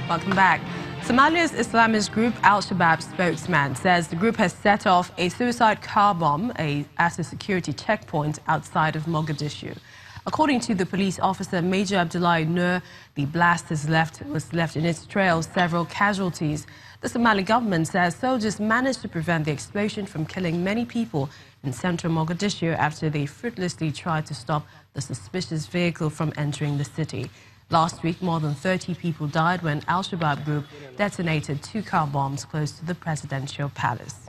Welcome back. Somalia's Islamist group Al-Shabaab spokesman says the group has set off a suicide car bomb at a security checkpoint outside of Mogadishu. According to the police officer Major Abdullahi Nur, the blast was left in its trail several casualties. The Somali government says soldiers managed to prevent the explosion from killing many people in central Mogadishu after they fruitlessly tried to stop the suspicious vehicle from entering the city. Last week, more than 30 people died when Al-Shabaab group detonated 2 car bombs close to the presidential palace.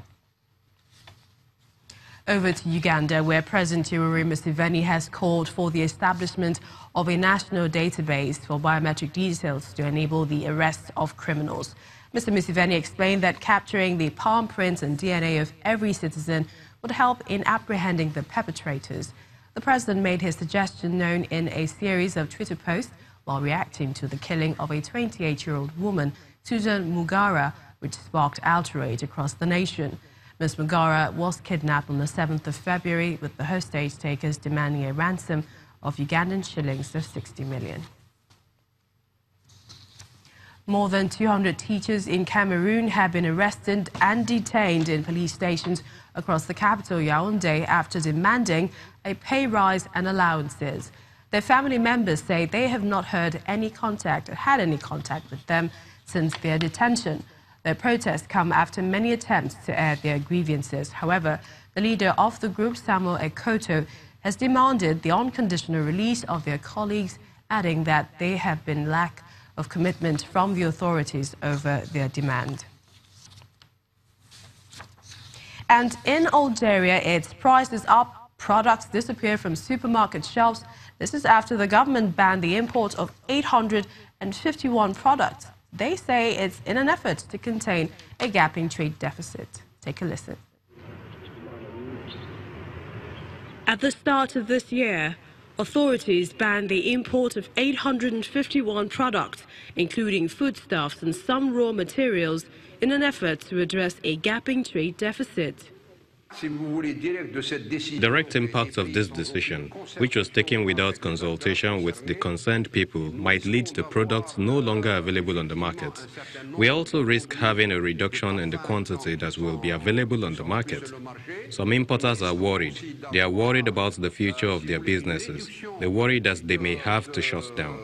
Over to Uganda, where President Yoweri Museveni has called for the establishment of a national database for biometric details to enable the arrest of criminals. Mr. Museveni explained that capturing the palm prints and DNA of every citizen would help in apprehending the perpetrators. The president made his suggestion known in a series of Twitter posts while reacting to the killing of a 28-year-old woman, Susan Mugara, which sparked outrage across the nation. Ms. Mugara was kidnapped on the 7th of February, with the hostage takers demanding a ransom of Ugandan shillings of 60 million. More than 200 teachers in Cameroon have been arrested and detained in police stations across the capital, Yaoundé, after demanding a pay rise and allowances. Their family members say they have not had any contact with them since their detention. Their protests come after many attempts to air their grievances. However, the leader of the group, Samuel Ekoto, has demanded the unconditional release of their colleagues, adding that there have been lack of commitment from the authorities over their demand. And in Algeria, its prices up, products disappear from supermarket shelves. This is after the government banned the import of 851 products. They say it's in an effort to contain a gaping trade deficit. Take a listen. At the start of this year, authorities banned the import of 851 products, including foodstuffs and some raw materials, in an effort to address a gaping trade deficit. Direct impact of this decision, which was taken without consultation with the concerned people, might lead to products no longer available on the market. We also risk having a reduction in the quantity that will be available on the market. Some importers are worried. They are worried about the future of their businesses. They worry that they may have to shut down.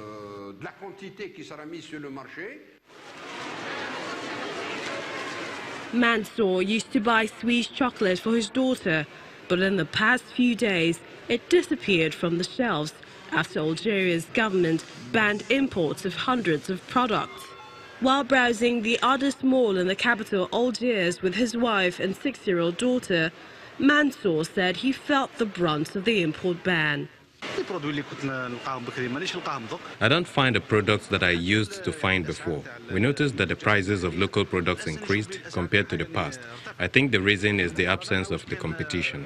Mansour used to buy Swiss chocolate for his daughter, but in the past few days, it disappeared from the shelves after Algeria's government banned imports of hundreds of products. While browsing the oddest mall in the capital, Algiers, with his wife and 6-year-old daughter, Mansour said he felt the brunt of the import ban. I don't find the products that I used to find before. We noticed that the prices of local products increased compared to the past. I think the reason is the absence of the competition.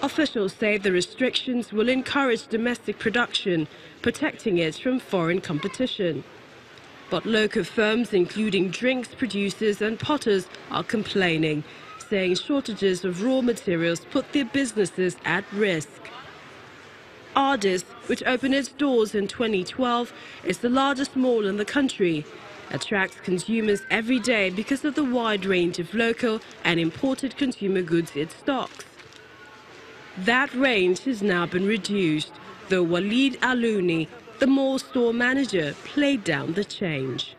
Officials say the restrictions will encourage domestic production, protecting it from foreign competition. But local firms, including drinks producers and potters, are complaining, saying shortages of raw materials put their businesses at risk. Ardis, which opened its doors in 2012, is the largest mall in the country, attracts consumers every day because of the wide range of local and imported consumer goods it stocks. That range has now been reduced, though Walid Alouni, the mall store manager, played down the change.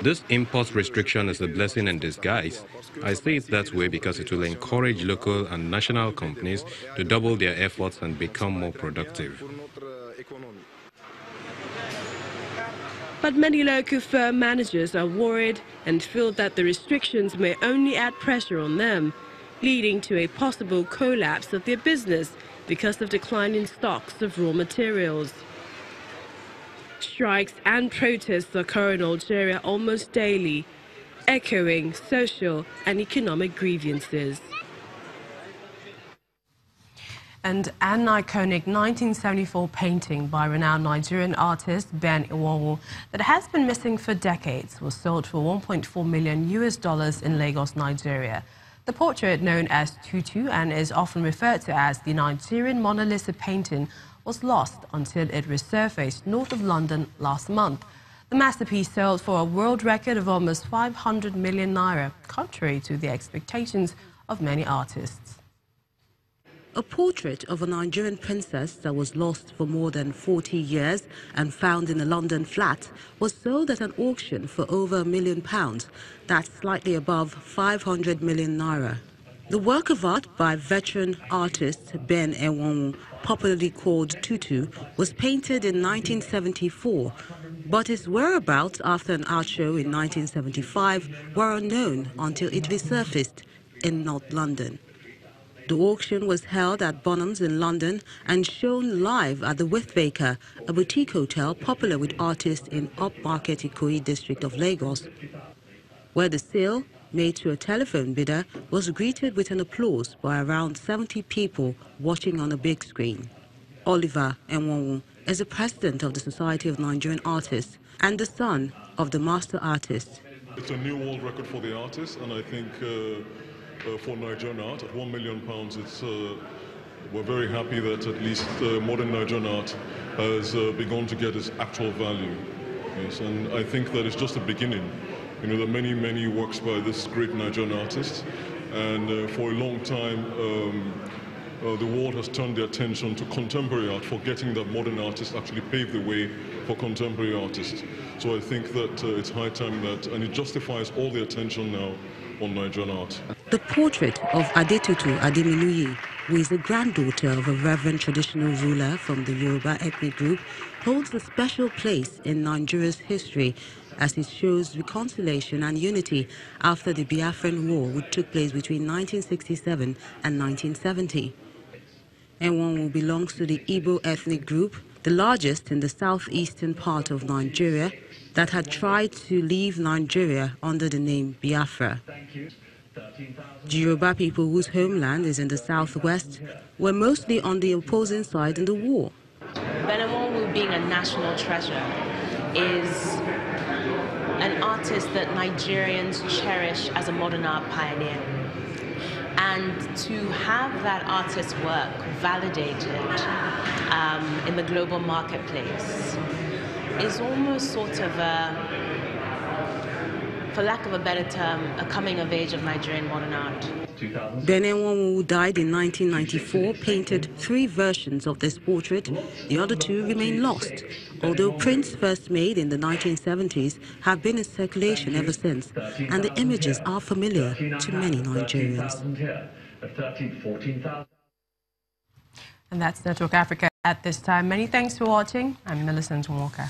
This import restriction is a blessing in disguise. I say it that way because it will encourage local and national companies to double their efforts and become more productive. But many local firm managers are worried and feel that the restrictions may only add pressure on them, leading to a possible collapse of their business because of declining stocks of raw materials. Strikes and protests occur in Algeria almost daily, echoing social and economic grievances. And an iconic 1974 painting by renowned Nigerian artist Ben Iwowu that has been missing for decades was sold for $1.4 million in Lagos, Nigeria. The portrait, known as Tutu and is often referred to as the Nigerian Mona Lisa painting, was lost until it resurfaced north of London last month. The masterpiece sold for a world record of almost 500 million naira, contrary to the expectations of many artists. A portrait of a Nigerian princess that was lost for more than 40 years and found in a London flat was sold at an auction for over £1 million. That's slightly above 500 million naira. The work of art by veteran artist Ben Enwonwu, popularly called Tutu, was painted in 1974, but its whereabouts after an art show in 1975 were unknown until it resurfaced in North London. The auction was held at Bonhams in London and shown live at the Withbaker, a boutique hotel popular with artists in upmarket Ikoyi district of Lagos, where the sale, made to a telephone bidder, was greeted with an applause by around 70 people watching on a big screen. Oliver Enwonwu is the president of the Society of Nigerian Artists and the son of the master artist. It's a new world record for the artist, and I think for Nigerian art, at £1 million, we're very happy that at least modern Nigerian art has begun to get its actual value. Yes, and I think that it's just a beginning. You know, there are many, many works by this great Nigerian artist, and for a long time, the world has turned their attention to contemporary art, forgetting that modern artists actually paved the way for contemporary artists. So I think that it's high time that, and it justifies all the attention now on Nigerian art. The portrait of Adetutu Ademiluyi, who is the granddaughter of a reverend traditional ruler from the Yoruba ethnic group, holds a special place in Nigeria's history as it shows reconciliation and unity after the Biafran War, which took place between 1967 and 1970. Enwonwu belongs to the Igbo ethnic group, the largest in the southeastern part of Nigeria, that had tried to leave Nigeria under the name Biafra. The Yoruba people, whose homeland is in the southwest, were mostly on the opposing side in the war. Ben Enwonwu, being a national treasure, is an artist that Nigerians cherish as a modern art pioneer. And to have that artist's work validated in the global marketplace is almost sort of for lack of a better term, a coming of age of Nigerian modern art. Ben Enwonwu, who died in 1994, painted 3 versions of this portrait. The other 2 remain lost, although prints first made in the 1970s have been in circulation ever since, and the images are familiar to many Nigerians. And that's Network Africa at this time. Many thanks for watching. I'm Millicent Walker.